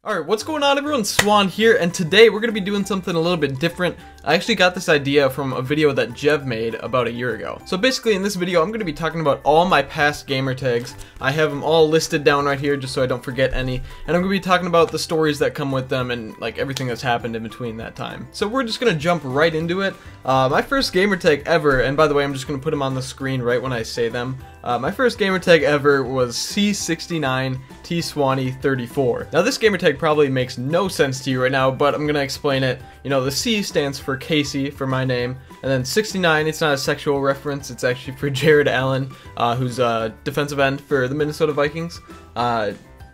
Alright, what's going on everyone? Swan here, and today we're going to be doing something a little bit different. I actually got this idea from a video that Jev made about a year ago. So basically in this video I'm going to be talking about all my past gamer tags. I have them all listed down right here just so I don't forget any. And I'm going to be talking about the stories that come with them and like everything that's happened in between that time. So we're just going to jump right into it. My first gamer tag ever, and by the way I'm just going to put them on the screen right when I say them. My first gamer tag ever was C69 T-Swanee34. Now this gamer tag probably makes no sense to you right now, but I'm gonna explain it. You know, the C stands for Casey for my name, and then 69, it's not a sexual reference, it's actually for Jared Allen, who's a defensive end for the Minnesota Vikings.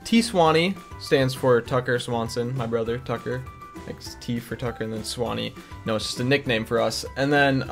T-Swanee stands for Tucker Swanson, my brother Tucker. It's T for Tucker and then Swanee. You know, it's just a nickname for us. And then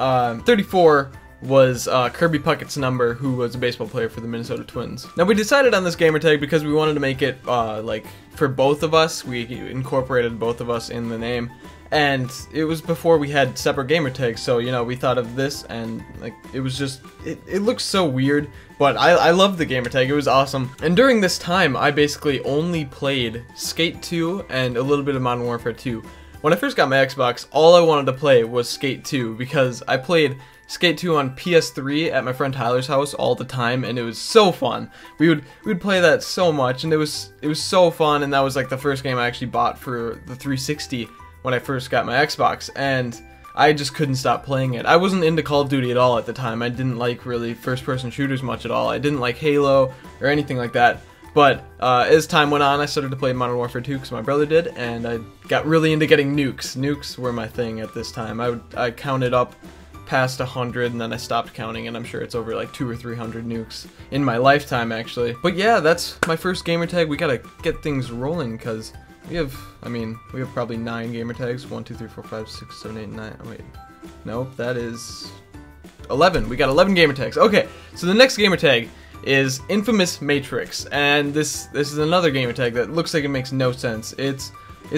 34 was Kirby Puckett's number, who was a baseball player for the Minnesota Twins. Now we decided on this gamer tag because we wanted to make it like for both of us. We incorporated both of us in the name, and it was before we had separate gamer tags, so you know, we thought of this, and like it was just it looks so weird, but I loved the gamer tag. It was awesome. And during this time I basically only played Skate 2 and a little bit of Modern Warfare 2. When I first got my Xbox, all I wanted to play was Skate 2 because I played Skate 2 on PS3 at my friend Tyler's house all the time, and it was so fun. We would play that so much, and it was so fun. And that was like the first game I actually bought for the 360 when I first got my Xbox, and I just couldn't stop playing it. I wasn't into Call of Duty at all at the time. I didn't like really first-person shooters much at all. I didn't like Halo or anything like that. But as time went on, I started to play Modern Warfare 2 because my brother did, and I got really into getting nukes. Nukes were my thing at this time. I counted up past 100, and then I stopped counting, and I'm sure it's over like 200 or 300 nukes in my lifetime actually. But yeah, that's my first gamer tag. We gotta get things rolling because we have probably 9 gamer tags. 1, 2, 3, 4, 5, 6, 7, 8, 9. Oh, wait, nope, that is 11. We got 11 gamer tags. Okay, so the next gamer tag is Infamous Matrix, and this is another gamer tag that looks like it makes no sense. It's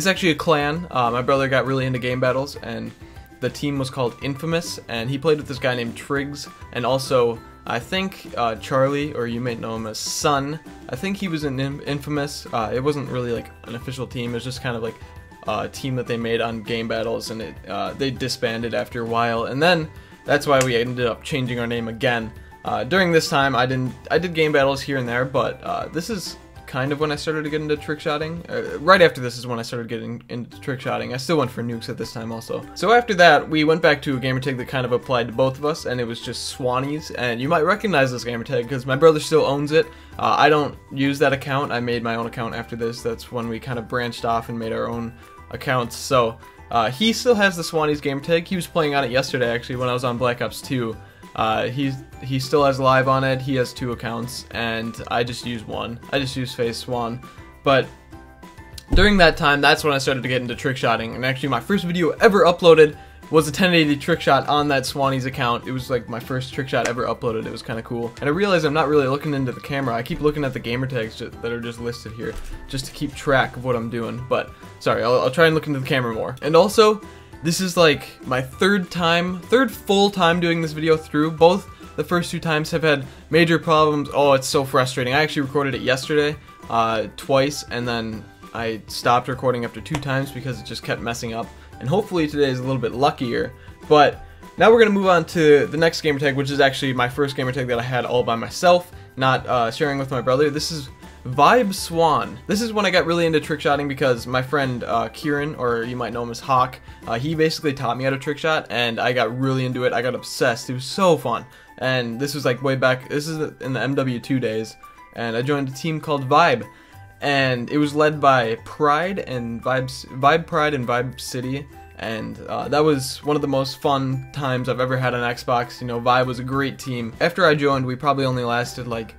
actually a clan. My brother got really into game battles, and the team was called Infamous, and he played with this guy named Triggs, and also I think Charlie, or you may know him as Sun. I think he was in Infamous. It wasn't really like an official team. It was just kind of like a team that they made on game battles, and they disbanded after a while, and then that's why we ended up changing our name again. During this time, I did game battles here and there, but this is kind of when I started to get into trick shotting. Right after this is when I started getting into trick shotting. I still went for nukes at this time also. So after that, we went back to a gamer tag that kind of applied to both of us, and it was just Swanee's. And you might recognize this gamer tag because my brother still owns it. I don't use that account. I made my own account after this. That's when we kind of branched off and made our own accounts. So he still has the Swanee's gamer tag. He was playing on it yesterday actually when I was on Black Ops 2. He still has live on it. He has 2 accounts, and I just use one. I just use FaZe Swan. But during that time, that's when I started to get into trick shotting. And actually, my first video ever uploaded was a 1080 trick shot on that Swanee's account. It was like my first trick shot ever uploaded. It was kind of cool. And I realized I'm not really looking into the camera. I keep looking at the gamer tags that are just listed here, just to keep track of what I'm doing. But sorry, I'll try and look into the camera more. And also, this is like my third full time doing this video through. Both the first 2 times have had major problems. Oh, it's so frustrating. I actually recorded it yesterday, twice, and then I stopped recording after 2 times because it just kept messing up. And hopefully today is a little bit luckier. But now we're gonna move on to the next gamer tag, which is actually my first gamer tag that I had all by myself, not sharing with my brother. This is Vibe Swan. This is when I got really into trick shotting because my friend Kieran, or you might know him as Hawk, he basically taught me how to trick shot, and I got really into it. I got obsessed. It was so fun. And this was like way back, this is in the MW2 days, and I joined a team called Vibe, and it was led by Pride and Vibe Pride and Vibe City, and that was one of the most fun times I've ever had on Xbox. You know, Vibe was a great team. After I joined, we probably only lasted like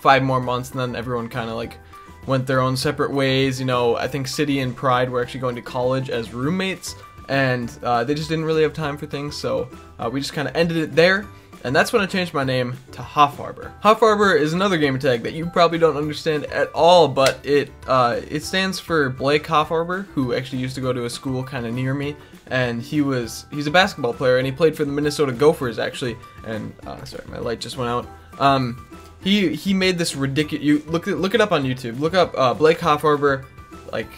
5 more months, and then everyone kind of like went their own separate ways. You know, I think City and Pride were actually going to college as roommates, and they just didn't really have time for things, so we just kind of ended it there. And that's when I changed my name to Hoff. Hoff is another gamer tag that you probably don't understand at all, but it stands for Blake Hoff, who actually used to go to a school kind of near me, and he's a basketball player, and he played for the Minnesota Gophers actually. And sorry, my light just went out. He made this ridiculous. You look it up on YouTube. Look up Blake Hoff like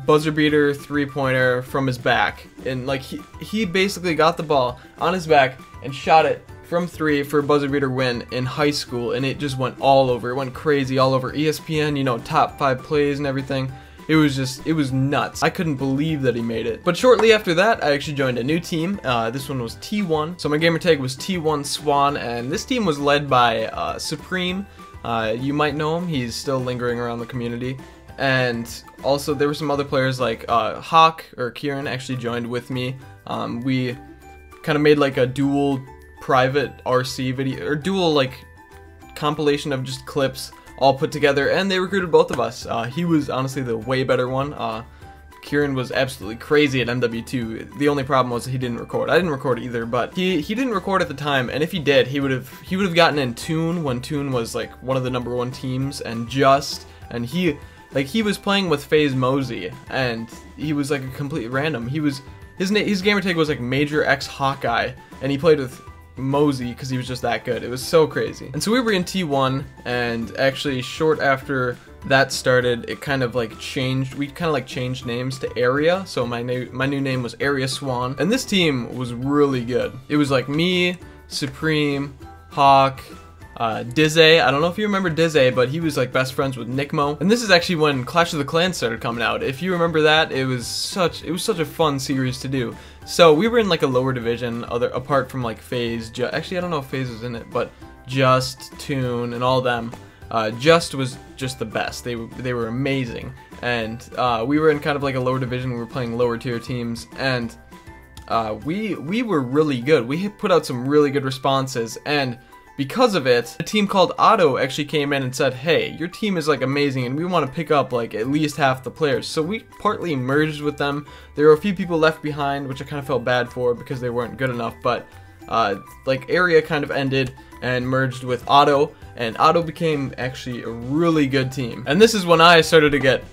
buzzer beater 3-pointer from his back, and like he basically got the ball on his back and shot it from 3 for a buzzer beater win in high school, and it just went all over. It went crazy all over ESPN, you know, top 5 plays and everything. It was nuts. I couldn't believe that he made it. But shortly after that, I actually joined a new team. This one was T1. So my gamer tag was T1 Swan, and this team was led by Supreme. You might know him. He's still lingering around the community. And also there were some other players like Hawk or Kieran actually joined with me. We kind of made like a dual private RC video, or dual like compilation of just clips all put together, and they recruited both of us. He was honestly the way better one. Kieran was absolutely crazy at MW2. The only problem was he didn't record. I didn't record either, but he didn't record at the time, and if he did, he would have gotten in Toon when Toon was like one of the #1 teams, and he was playing with FaZe Mosey, and he was like a complete random. His gamer tag was like Major X Hawkeye, and he played with Mosey because he was just that good. It was so crazy. And so we were in T1, and actually short after that started, it kind of like changed. We kind of like changed names to Area. So my new name was Area Swan, and this team was really good. It was like me, Supreme, Hawk, Dizzy. I don't know if you remember Dizzy, but he was like best friends with Nickmo. And this is actually when Clash of the Clans started coming out. If you remember that, it was such a fun series to do. So we were in like a lower division, apart from like FaZe. Actually, I don't know if FaZe was in it, but Just, Toon, and all them. Just was just the best. They were amazing. And we were in kind of like a lower division. We were playing lower tier teams, and we were really good. We put out some really good responses, and because of it, a team called Otto actually came in and said, hey, your team is like amazing and we want to pick up like at least half the players. So we partly merged with them. There were a few people left behind, which I kind of felt bad for because they weren't good enough, but like Area kind of ended and merged with Otto, and Otto became actually a really good team. And this is when I started to get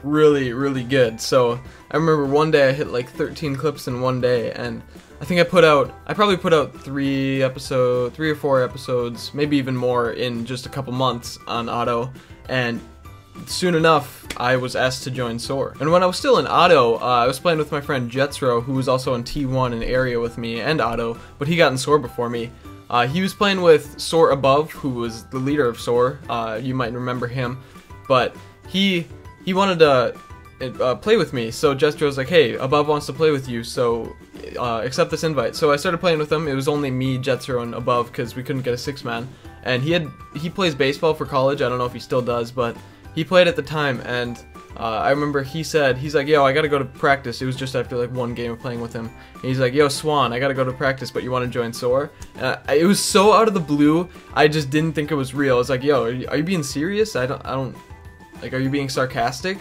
really good. So I remember one day I hit like 13 clips in one day, and I think I probably put out 3 or 4 episodes, maybe even more in just a couple months on Otto, and soon enough I was asked to join SOAR. And when I was still in Otto, I was playing with my friend Jetsro, who was also in T1 and Area with me and Otto, but he got in SOAR before me. He was playing with SOAR Above, who was the leader of SOAR. You might remember him, but he wanted to play with me, so Jester was like, hey, Above wants to play with you, so accept this invite. So I started playing with him. It was only me, Jester, and Above, because we couldn't get a 6-man, and he plays baseball for college. I don't know if he still does, but he played at the time, and I remember he's like, yo, I gotta go to practice. It was just after like 1 game of playing with him, and he's like, yo, Swan, I gotta go to practice, but you want to join SOAR? It was so out of the blue, I just didn't think it was real. I was like, yo, are you being serious? I don't like, are you being sarcastic?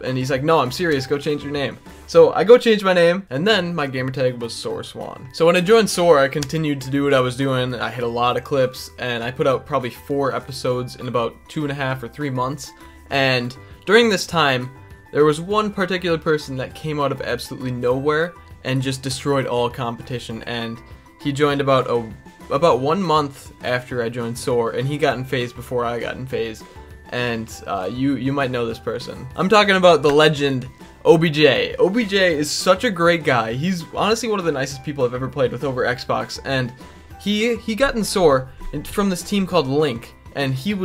And he's like, no, I'm serious, go change your name. So I go change my name, and then my gamertag was SOAR Swan. So when I joined SOAR, I continued to do what I was doing. I hit a lot of clips, and I put out probably 4 episodes in about 2.5 or 3 months. And during this time, there was one particular person that came out of absolutely nowhere and just destroyed all competition. And he joined about 1 month after I joined SOAR, and he got in FaZe before I got in FaZe. And you might know this person. I'm talking about the legend OBJ. OBJ is such a great guy. He's honestly one of the nicest people I've ever played with over Xbox, and he got in SOAR from this team called Link, and he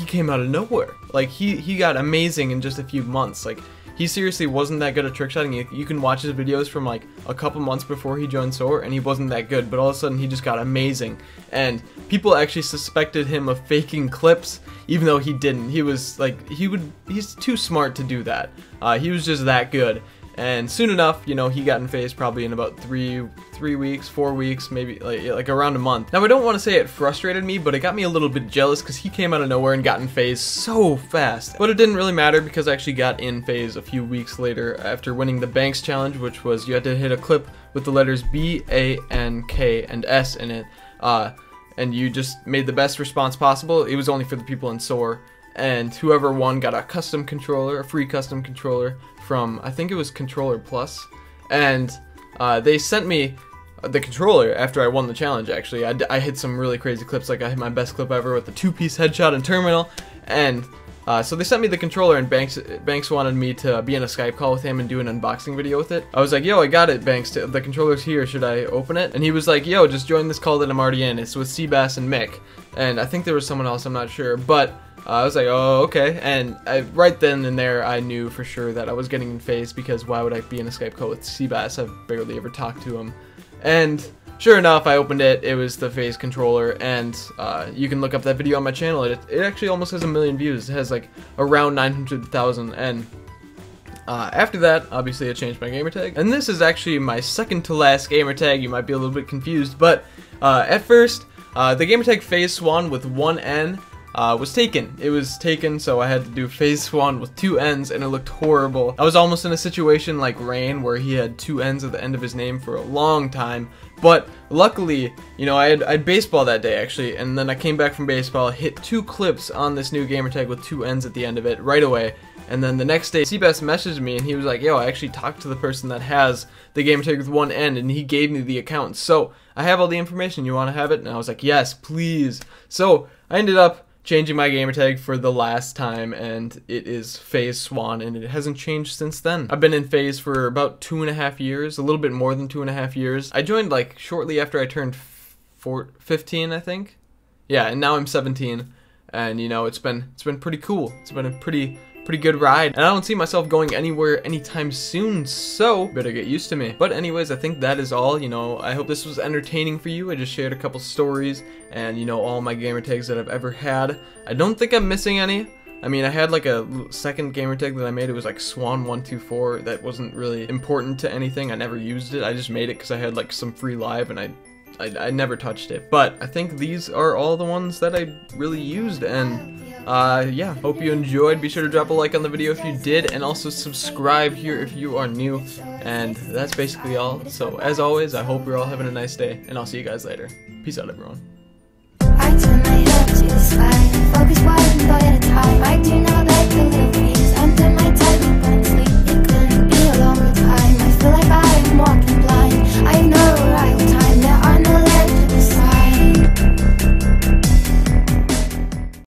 came out of nowhere. Like he got amazing in just a few months. Like he seriously wasn't that good at trickshotting. You can watch his videos from like a couple months before he joined SOAR, and he wasn't that good, but all of a sudden he just got amazing. And people actually suspected him of faking clips, even though he didn't. He was like, he's too smart to do that. He was just that good. And soon enough, you know, he got in FaZe probably in about 3 weeks, 4 weeks, maybe like around a month. Now, I don't want to say it frustrated me, but it got me a little bit jealous because he came out of nowhere and got in FaZe so fast. But it didn't really matter because I actually got in FaZe a few weeks later after winning the Banks challenge, which was you had to hit a clip with the letters B, A, N, K, and S in it. And you just made the best response possible. It was only for the people in SOAR. And whoever won got a custom controller, a free custom controller from, I think it was Controller Plus. And they sent me the controller after I won the challenge, actually. I hit some really crazy clips, like I hit my best clip ever with the 2-piece headshot and terminal. And So they sent me the controller, and Banks wanted me to be in a Skype call with him and do an unboxing video with it. I was like, yo, I got it, Banks. The controller's here. Should I open it? And he was like, yo, just join this call that I'm already in. It's with Seabass and Mick. And I think there was someone else, I'm not sure. But I was like, oh, okay. And right then and there, I knew for sure that I was getting in FaZe, because why would I be in a Skype call with Seabass? I've barely ever talked to him. And sure enough, I opened it. It was the FaZe controller, and you can look up that video on my channel. It actually almost has 1 million views. It has like around 900,000, and after that, obviously I changed my gamertag. And this is actually my second to last gamertag. You might be a little bit confused, but at first, the gamertag FaZe Swan with 1 N was taken. It was taken, so I had to do FaZe Swan with 2 N's, and it looked horrible. I was almost in a situation like Rain, where he had 2 N's at the end of his name for a long time. But luckily, you know, I had baseball that day actually, and then I came back from baseball, hit 2 clips on this new gamertag with 2 N's at the end of it right away. And then the next day, Seabass messaged me, and he was like, yo, I actually talked to the person that has the gamertag with 1 N, and he gave me the account. So I have all the information. You want to have it? And I was like, yes, please. So I ended up changing my gamertag for the last time, and it is FaZe Swan, and it hasn't changed since then. I've been in FaZe for about 2.5 years, a little bit more than 2.5 years. I joined like shortly after I turned 15, I think. Yeah, and now I'm 17, and you know, it's been pretty cool. It's been a pretty good ride, and I don't see myself going anywhere anytime soon, so better get used to me. But anyways, I think that is all. You know, I hope this was entertaining for you. I just shared a couple stories, and you know, all my gamer tags that I've ever had. I don't think I'm missing any. I mean, I had like a second gamer tag that I made. It was like Swan124. That wasn't really important to anything. I never used it. I just made it because I had like some free live, and I never touched it. But I think these are all the ones that I really used, and yeah, hope you enjoyed. Be sure to drop a like on the video if you did, and also subscribe here if you are new. And that's basically all. So as always, I hope you're all having a nice day, and I'll see you guys later. Peace out, everyone. I turn my head to the side, focus wide and go at a time. I do